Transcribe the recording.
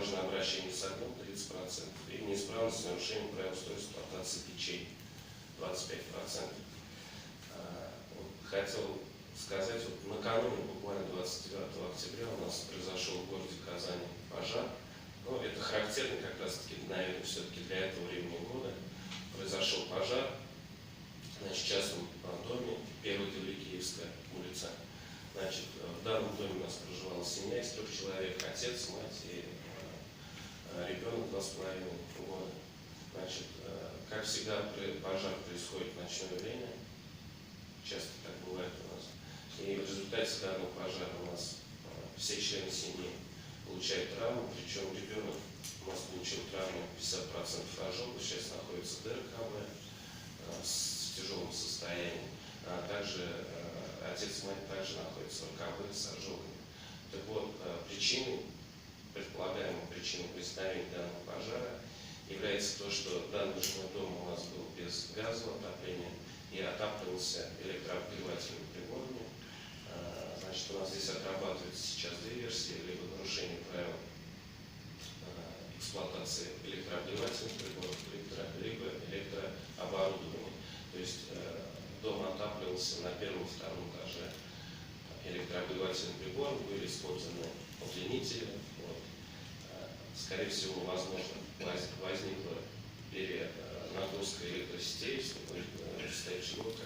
дорожное обращение с огнем 30% и неисправность с нарушением правил устройства эксплуатации печей 25%. Хотел сказать, вот накануне, буквально 29 октября, у нас произошел в городе Казани пожар. Ну, это характерно как раз-таки, наверное, все-таки для этого времени года. Произошел пожар, значит, в частном доме, 1 Таврикиевская улица. Значит, в данном доме у нас проживала семья из 3 человек, отец, мать и ребенок 2,5 года. Значит, как всегда, пожар происходит в ночное время, часто так бывает у нас. И в результате данного пожара у нас все члены семьи получают травму, причем ребенок у нас получил травму 50% ожогов, сейчас находится в ДРКБ с тяжелым состоянием. Также отец и мать также находятся в РКБ с ожогами. Так вот, предполагаемой причиной возникновения данного пожара является то, что данный жилой дом у нас был без газового отопления и отапливался электрообогревательными приборами. Значит, у нас здесь отрабатываются сейчас 2 версии: либо нарушение правил эксплуатации электрообогревательных приборов, либо электрооборудования. То есть дом отапливался на 1-2 этаже электрообогревательным прибором, были использованы удлинители. Вот. Скорее всего, возможно, возникла перенагрузка электросетей, стоит живот, как